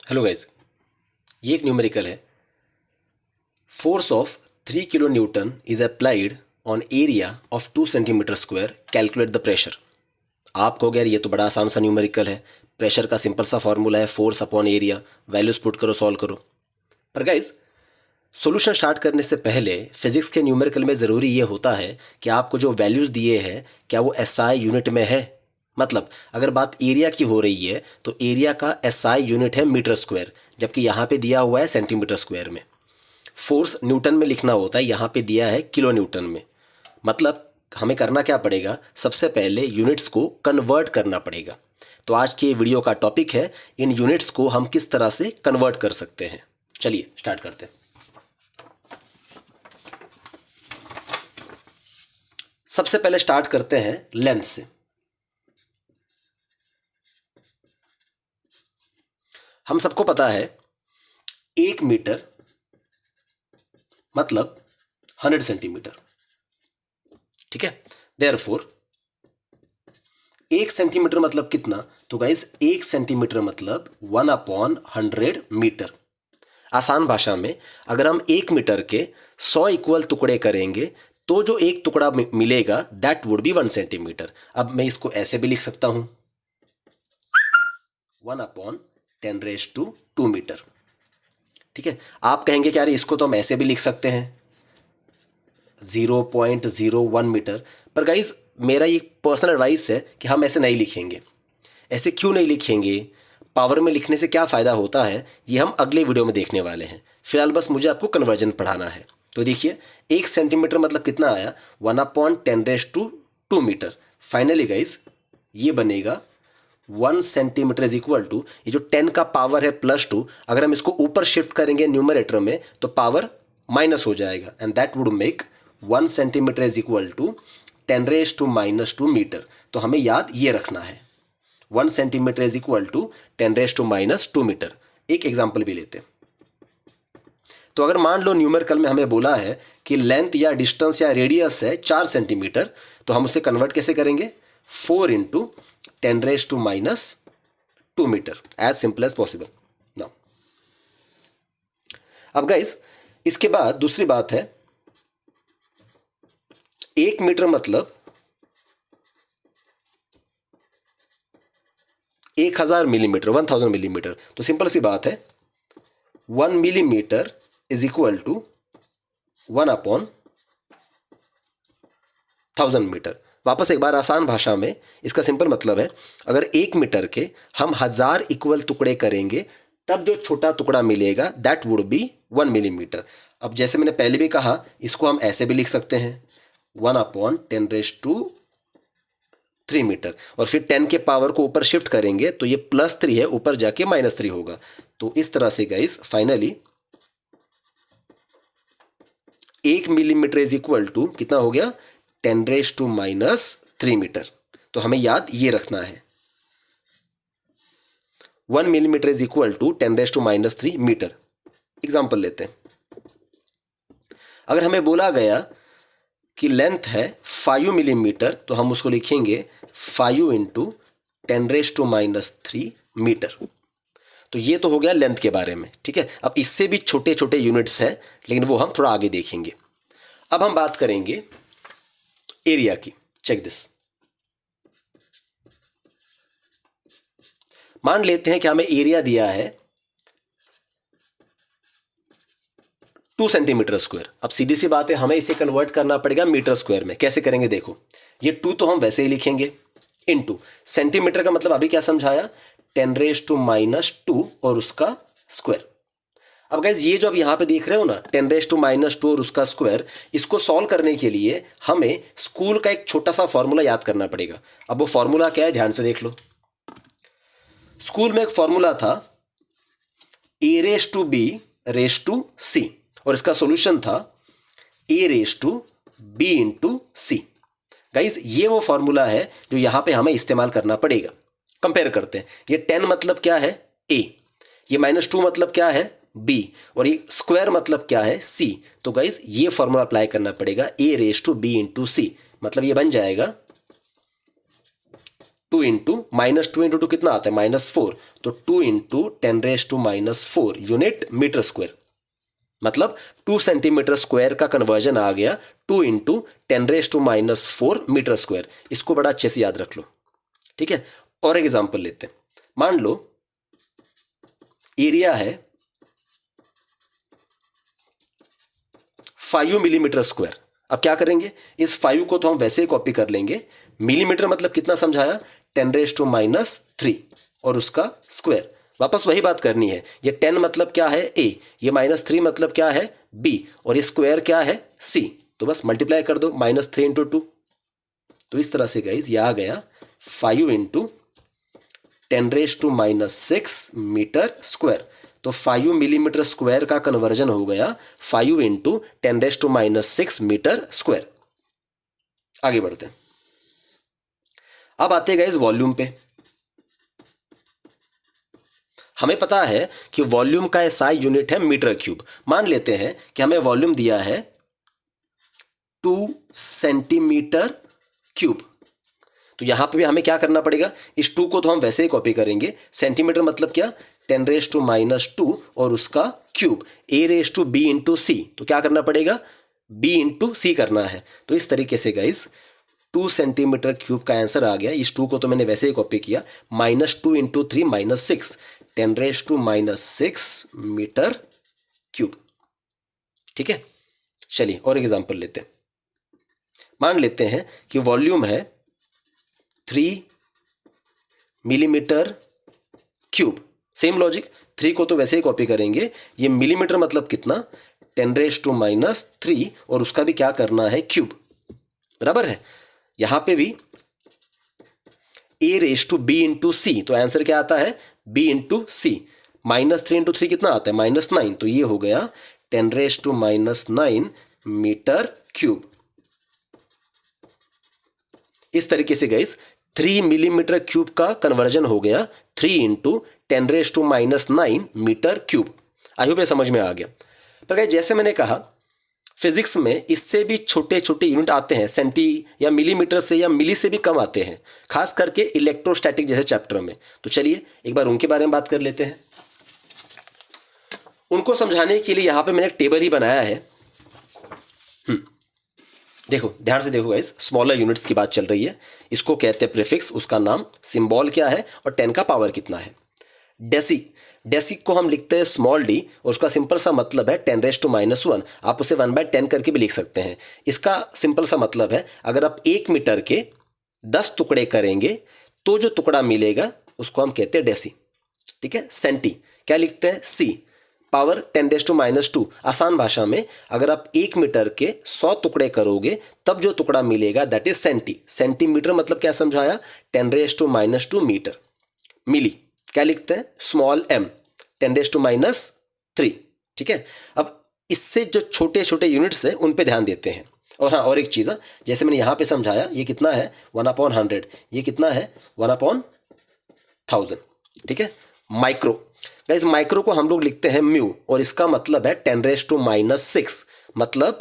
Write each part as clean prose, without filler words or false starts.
Hello guys, ये एक numerical है। Force of 3 kilo Newton is applied on area of 2 centimetre square, calculate the pressure. आप कहोगे यार ये तो बड़ा आसान सा न्यूमेरिकल है, प्रेशर का सिंपल सा फॉर्मूला है force upon area, values put करो सॉल्व करो। पर गाइज सॉल्यूशन स्टार्ट करने से पहले फिजिक्स के न्यूमेरिकल में ज़रूरी ये होता है कि आपको जो वैल्यूज़ दिए हैं क्या वो एसआई यूनिट में है। मतलब अगर बात एरिया की हो रही है तो एरिया का एसआई यूनिट है मीटर स्क्वायर, जबकि यहाँ पे दिया हुआ है सेंटीमीटर स्क्वायर में। फोर्स न्यूटन में लिखना होता है, यहाँ पे दिया है किलो न्यूटन में। मतलब हमें करना क्या पड़ेगा, सबसे पहले यूनिट्स को कन्वर्ट करना पड़ेगा। तो आज के वीडियो का टॉपिक है इन यूनिट्स को हम किस तरह से कन्वर्ट कर सकते हैं। चलिए स्टार्ट करते हैं। सबसे पहले स्टार्ट करते हैं लेंथ से। हम सबको पता है 1 मीटर मतलब 100 सेंटीमीटर, ठीक है। देयरफॉर 1 सेंटीमीटर मतलब कितना, तो गाइस 1 सेंटीमीटर मतलब 1/100 मीटर। आसान भाषा में अगर हम 1 मीटर के 100 इक्वल टुकड़े करेंगे तो जो एक टुकड़ा मिलेगा दैट वुड बी 1 सेंटीमीटर। अब मैं इसको ऐसे भी लिख सकता हूं 1/10⁻²⁰ मीटर, ठीक है। आप कहेंगे कि यार इसको तो हम ऐसे भी लिख सकते हैं 0.01 मीटर। पर गाइज मेरा ये पर्सनल एडवाइस है कि हम ऐसे नहीं लिखेंगे। ऐसे क्यों नहीं लिखेंगे, पावर में लिखने से क्या फ़ायदा होता है, ये हम अगले वीडियो में देखने वाले हैं। फिलहाल बस मुझे आपको कन्वर्जन पढ़ाना है। तो देखिए 1 सेंटीमीटर मतलब कितना आया 1/10⁻² मीटर। फाइनली गाइज ये बनेगा 1 सेंटीमीटर इज इक्वल टू, ये जो 10 का पावर है +2, अगर हम इसको ऊपर शिफ्ट करेंगे न्यूमरेटर में तो पावर माइनस हो जाएगा and that would make 1 centimetre is equal to 10⁻² metre. तो हमें याद ये रखना है 1 centimetre is equal to 10⁻² metre. एक एग्जाम्पल भी लेते हैं। तो अगर मान लो न्यूमेरिकल में हमें बोला है कि लेंथ या डिस्टेंस या रेडियस है 4 सेंटीमीटर, तो हम उसे कन्वर्ट कैसे करेंगे 4 × 10⁻² metre, as simple as possible. Now अब गाइस इसके बाद दूसरी बात है 1 मीटर मतलब 1000 मिलीमीटर, 1000 मिलीमीटर। तो सिंपल सी बात है 1 millimetre is equal to 1/1000 metre. वापस एक बार आसान भाषा में इसका सिंपल मतलब है अगर 1 मीटर के हम 1000 इक्वल टुकड़े करेंगे तब जो छोटा टुकड़ा मिलेगा दैट वुड बी 1 मिलीमीटर। अब जैसे मैंने पहले भी कहा इसको हम ऐसे भी लिख सकते हैं 1/10⁻³ मीटर, और फिर 10 के पावर को ऊपर शिफ्ट करेंगे तो ये +3 है, ऊपर जाके -3 होगा। तो इस तरह से guys finally 1 millimetre is equal to कितना हो गया 10⁻³ मीटर। तो हमें याद ये रखना है 1 millimetre is equal to 10⁻³ metre. Example लेते हैं। अगर हमें बोला गया कि लेंथ है 5 मिलीमीटर तो हम उसको लिखेंगे 5 × 10⁻³ मीटर। तो ये तो हो गया लेंथ के बारे में, ठीक है। अब इससे भी छोटे छोटे यूनिट्स हैं लेकिन वो हम थोड़ा आगे देखेंगे। अब हम बात करेंगे एरिया की। Check this. मान लेते हैं कि हमें एरिया दिया है 2 सेंटीमीटर स्क्वायर। अब सीधी सी बात है हमें इसे कन्वर्ट करना पड़ेगा मीटर स्क्वायर में। कैसे करेंगे देखो, ये 2 तो हम वैसे ही लिखेंगे इनटू सेंटीमीटर का मतलब अभी क्या समझाया 10⁻² और उसका स्क्वायर। अब गाइज ये जो अब यहां पे देख रहे हो ना 10⁻² और उसका स्क्वायर, इसको सॉल्व करने के लिए हमें स्कूल का एक छोटा सा फॉर्मूला याद करना पड़ेगा। अब वो फॉर्मूला क्या है ध्यान से देख लो। स्कूल में एक फॉर्मूला था a⁻b⁻c और इसका सॉल्यूशन था a⁻b⁻c। गाइज ये वो फॉर्मूला है जो यहां पे हमें इस्तेमाल करना पड़ेगा। कंपेयर करते हैं, ये 10 मतलब क्या है a, ये -2 मतलब क्या है b, और ये स्क्वायर मतलब क्या है c। तो गाइज ये फॉर्मूला अप्लाई करना पड़ेगा a⁻b⁻c। मतलब ये बन जाएगा 2 इंटू कितना आता है -4, तो 2 इंटू 10⁻⁻⁴ यूनिट मीटर स्क्वायर, मतलब 2 सेंटीमीटर स्क्वायर का कन्वर्जन आ गया 2 इंटू 10⁻⁴ मीटर स्क्वायर। इसको बड़ा अच्छे से याद रख लो, ठीक है। और एक एग्जांपल लेते हैं। मान लो एरिया है 5 मिलीमीटर स्क्वायर। अब क्या करेंगे, इस 5 को तो हम वैसे ही कॉपी कर लेंगे। मिलीमीटर मतलब कितना समझाया, 10⁻³ और उसका स्क्वायर। वापस वही बात करनी है। ये 10 मतलब क्या है a, ये -3 मतलब क्या है b, और ये स्क्वायर क्या है c। तो बस मल्टीप्लाई कर दो, -3 इंटू 2। तो इस तरह से गाइज ये आ गया 5 इंटू 10⁻⁻⁶ मीटर स्क्वायर। तो 5 मिलीमीटर स्क्वायर का कन्वर्जन हो गया 5 इंटू 10⁻⁶ मीटर स्क्वायर। आगे बढ़ते हैं। अब आते हैं गाइज वॉल्यूम पे। हमें पता है कि वॉल्यूम का एसआई यूनिट है मीटर क्यूब। मान लेते हैं कि हमें वॉल्यूम दिया है 2 सेंटीमीटर क्यूब। तो यहां पे भी हमें क्या करना पड़ेगा, इस 2 को तो हम वैसे ही कॉपी करेंगे। सेंटीमीटर मतलब क्या, 10⁻⁻² और उसका क्यूब, a⁻b इंटू सी। तो क्या करना पड़ेगा, b इंटू सी करना है। तो इस तरीके से गाइज 2 सेंटीमीटर क्यूब का आंसर आ गया। इस 2 को तो मैंने वैसे ही कॉपी किया, -2 इंटू 3 -6, 10⁻⁻⁶ मीटर क्यूब। ठीक है, चलिए और एग्जांपल लेते हैं। मान लेते हैं कि वॉल्यूम है 3 मिलीमीटर क्यूब। सेम लॉजिक, 3 को तो वैसे ही कॉपी करेंगे। ये मिलीमीटर मतलब कितना, 10⁻³ और उसका भी क्या करना है, क्यूब। बराबर है। यहां पे भी a⁻b इंटू सी। तो आंसर क्या आता है, b इंटू सी। -3 इंटू 3 कितना आता है, -9। तो ये हो गया 10⁻⁹ मीटर क्यूब। इस तरीके से गाइस 3 मिलीमीटर क्यूब का कन्वर्जन हो गया 3 into 10⁻⁹ metre cube. I hope ये समझ में आ गया। पर गाइस जैसे मैंने कहा, फिजिक्स में इससे भी छोटे छोटे यूनिट आते हैं, सेंटी या मिलीमीटर से या मिली से भी कम आते हैं, खास करके इलेक्ट्रोस्टैटिक जैसे चैप्टर में। तो चलिए एक बार उनके बारे में बात कर लेते हैं। उनको समझाने के लिए यहां पे मैंने एक टेबल ही बनाया है। देखो ध्यान से देखो गाइस, स्मॉलर यूनिट्स की बात चल रही है। इसको कहते हैं प्रीफिक्स, उसका नाम, सिंबल क्या है और 10 का पावर कितना है। डेसी को हम लिखते हैं स्मॉल d और उसका सिंपल सा मतलब है 10⁻⁻⁴। आप उसे 1/10 करके भी लिख सकते हैं। इसका सिंपल सा मतलब है, अगर आप 1 मीटर के 10 टुकड़े करेंगे तो जो टुकड़ा मिलेगा उसको हम कहते हैं डेसी। ठीक है। सेंटी क्या लिखते हैं, c पावर 10⁻²। आसान भाषा में अगर आप 1 मीटर के 100 टुकड़े करोगे तब जो टुकड़ा मिलेगा दैट इज सेंटी। सेंटीमीटर मतलब क्या समझाया, 10⁻² मीटर। मिली क्या लिखते हैं, स्मॉल m 10⁻3। ठीक है। अब इससे जो छोटे छोटे यूनिट्स हैं उन पे ध्यान देते हैं। और हाँ, और एक चीज़, जैसे मैंने यहाँ पे समझाया, ये कितना है 1/100, ये कितना है 1/1000। ठीक है। माइक्रो, गाइस माइक्रो को हम लोग लिखते हैं म्यू और इसका मतलब है 10⁻⁻⁶, मतलब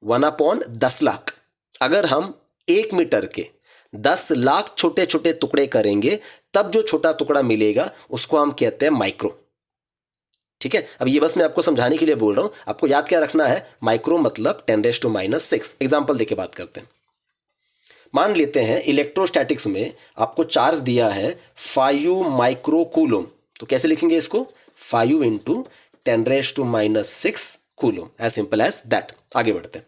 1/10 लाख। अगर हम 1 मीटर के 10 लाख छोटे छोटे टुकड़े करेंगे तब जो छोटा टुकड़ा मिलेगा उसको हम कहते हैं माइक्रो। ठीक है। अब ये बस मैं आपको समझाने के लिए बोल रहा हूं, आपको याद क्या रखना है, माइक्रो मतलब 10⁻⁶। एग्जाम्पल देके बात करते हैं। मान लेते हैं इलेक्ट्रोस्टैटिक्स में आपको चार्ज दिया है 5 माइक्रो कूलम। तो कैसे लिखेंगे इसको, 5 into 10⁻⁶ coulomb, as simple as that. आगे बढ़ते हैं।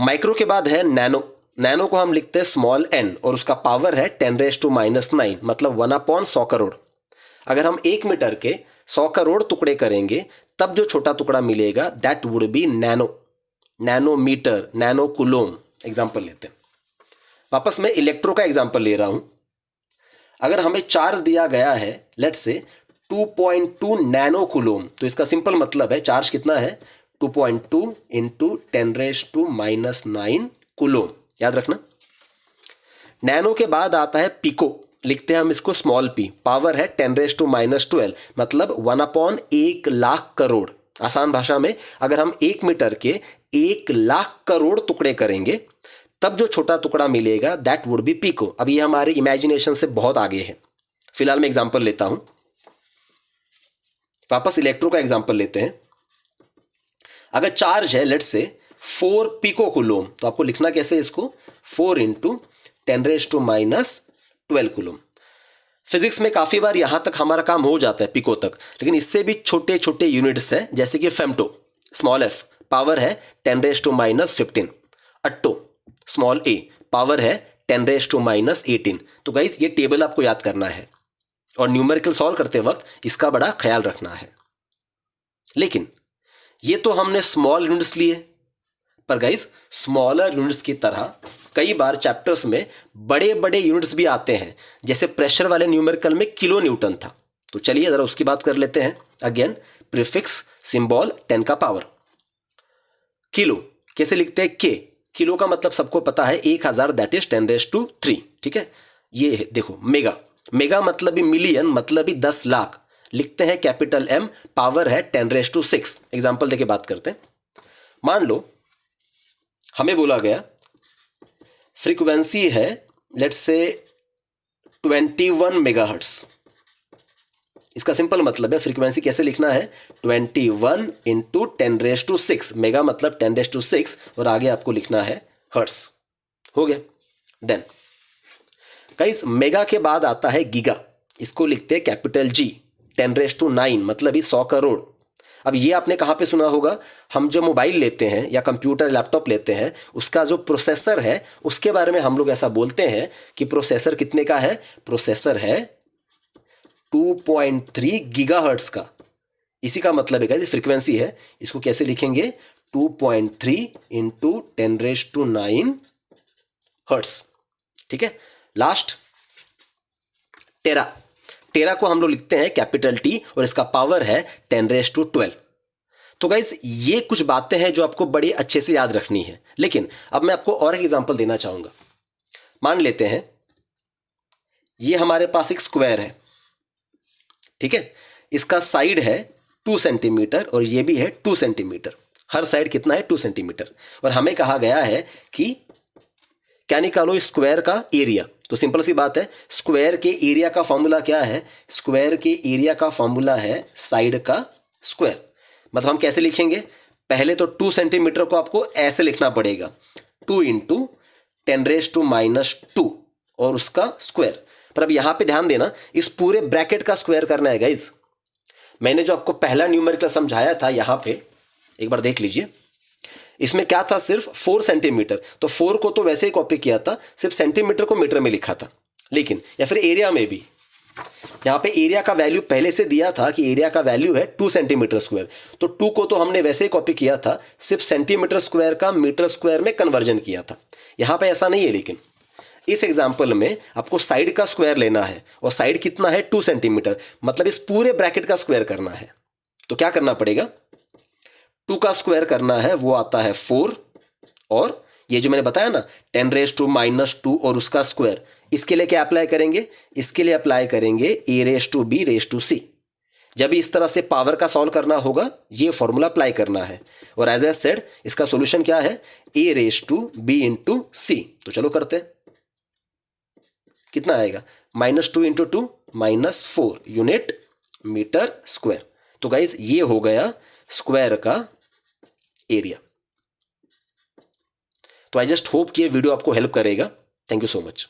माइक्रो के बाद है नैनो। नैनो को हम लिखते हैं स्मॉल n और उसका पावर है 10⁻⁹, मतलब 1/100 करोड़। अगर हम 1 मीटर के 100 करोड़ टुकड़े करेंगे तब जो छोटा टुकड़ा मिलेगा that would be nano, nanometre, nano coulomb. Example लेते हैं। वापस मैं इलेक्ट्रो का एग्जाम्पल ले रहा हूं। अगर हमें चार्ज दिया गया है लेट्स से 2.2 नैनो कूलोम, तो इसका सिंपल मतलब है चार्ज कितना है, 2.2 इंटू 10⁻⁹ कूलोम। याद रखना। नैनो के बाद आता है पिको, लिखते हैं हम इसको स्मॉल p, पावर है 10⁻12, मतलब 1/1 लाख करोड़। आसान भाषा में अगर हम 1 मीटर के 1 लाख करोड़ टुकड़े करेंगे तब जो छोटा टुकड़ा मिलेगा दैट वुड बी पिको। अब ये हमारे इमेजिनेशन से बहुत आगे है। फिलहाल मैं एग्जांपल लेता हूं, वापस इलेक्ट्रो का एग्जांपल लेते हैं। अगर चार्ज है लेट्स से 4 पिको कूलोम, तो आपको लिखना कैसे है इसको, 4 × 10⁻⁻12 कूलोम। फिजिक्स में काफी बार यहां तक हमारा काम हो जाता है पिको तक, लेकिन इससे भी छोटे छोटे यूनिट्स हैं, जैसे कि फेम्टो स्मॉल f पावर है 10⁻15, अट्टो स्मॉल a पावर है 10⁻18। तो गाइस ये टेबल आपको याद करना है और न्यूमेरिकल सॉल्व करते वक्त इसका बड़ा ख्याल रखना है। लेकिन ये तो हमने स्मॉल यूनिट्स लिए, पर गाइस स्मॉलर यूनिट्स की तरह कई बार चैप्टर्स में बड़े बड़े यूनिट्स भी आते हैं, जैसे प्रेशर वाले न्यूमेरिकल में किलो न्यूटन था। तो चलिए जरा उसकी बात कर लेते हैं। अगेन प्रीफिक्स सिंबल 10 का पावर। किलो कैसे लिखते हैं, के, किलो का मतलब सबको पता है 1000, दैट इज 10⁻3। ठीक है, ये देखो मेगा, मेगा मतलब भी मिलियन, मतलब भी 10 लाख, लिखते हैं कैपिटल M, पावर है 10⁻6। एग्जाम्पल देके बात करते हैं। मान लो हमें बोला गया फ्रीक्वेंसी है लेट्स से 21 मेगाहर्ट्ज। इसका सिंपल मतलब है फ्रीक्वेंसी कैसे लिखना है, 21 × 10⁻6, मेगा मतलब 10⁻6 और आगे आपको लिखना है हर्ट्स। हो गया डन। गाइस मेगा के बाद आता है गीगा, इसको लिखते हैं कैपिटल G, 10⁻9 मतलब ही 100 करोड़। अब ये आपने कहाँ पे सुना होगा, हम जो मोबाइल लेते हैं या कंप्यूटर लैपटॉप लेते हैं उसका जो प्रोसेसर है उसके बारे में हम लोग ऐसा बोलते हैं कि प्रोसेसर कितने का है, प्रोसेसर है 2.3 गीगाहर्ट्ज का। इसी का मतलब है फ्रीक्वेंसी है, इसको कैसे लिखेंगे, 2.3 × 10⁻9 हर्ट्ज। ठीक है, लास्ट टेरा, टेरा को हम लोग लिखते हैं कैपिटल T और इसका पावर है 10⁻12। तो गाइस ये कुछ बातें हैं जो आपको बड़ी अच्छे से याद रखनी है। लेकिन अब मैं आपको और एक एग्जांपल देना चाहूंगा। मान लेते हैं ये हमारे पास एक स्क्वायर है, ठीक है, इसका साइड है 2 सेंटीमीटर और ये भी है 2 सेंटीमीटर। हर साइड कितना है, 2 सेंटीमीटर। और हमें कहा गया है कि क्या निकालो स्क्वायर का एरिया। तो सिंपल सी बात है, स्क्वायर के एरिया का फॉर्मूला क्या है, स्क्वायर के एरिया का फॉर्मूला है साइड का स्क्वायर। मतलब हम कैसे लिखेंगे, पहले तो 2 सेंटीमीटर को आपको ऐसे लिखना पड़ेगा, 2 × 10⁻2 और उसका स्क्वायर। पर अब यहां पे ध्यान देना, इस पूरे ब्रैकेट का स्क्वायर करना है गाइज। मैंने जो आपको पहला न्यूमेरिकल समझाया था यहां पे एक बार देख लीजिए, इसमें क्या था, सिर्फ 4 सेंटीमीटर। तो 4 को तो वैसे ही कॉपी किया था, सिर्फ सेंटीमीटर को मीटर में लिखा था। लेकिन या फिर एरिया में भी यहाँ पे एरिया का वैल्यू पहले से दिया था कि एरिया का वैल्यू है 2 सेंटीमीटर स्क्वायर। तो 2 को तो हमने वैसे ही कॉपी किया था, सिर्फ सेंटीमीटर स्क्वायर का मीटर स्क्वायर में कन्वर्जन किया था। यहाँ पे ऐसा नहीं है। लेकिन इस एग्जाम्पल में आपको साइड का स्क्वायर लेना है और साइड कितना है, 2 सेंटीमीटर, मतलब इस पूरे ब्रैकेट का स्क्वायर करना है। तो क्या करना पड़ेगा, 2 का स्क्वायर करना है, वो आता है 4, और ये जो मैंने बताया ना 10⁻2 और उसका स्क्वायर, इसके लिए क्या अप्लाई करेंगे, इसके लिए अप्लाई करेंगे a⁻b⁻c। जब इस तरह से पावर का सॉल्व करना होगा ये फॉर्मूला अप्लाई करना है। और एज ए सेड इसका सॉल्यूशन क्या है, a⁻b⁻c। तो चलो करते हैं, कितना आएगा, -2 × 2 -4 यूनिट मीटर स्क्वायर। तो गाइस ये हो गया स्क्वायर का एरिया। तो आई जस्ट होप कि ये वीडियो आपको हेल्प करेगा। Thank you so much.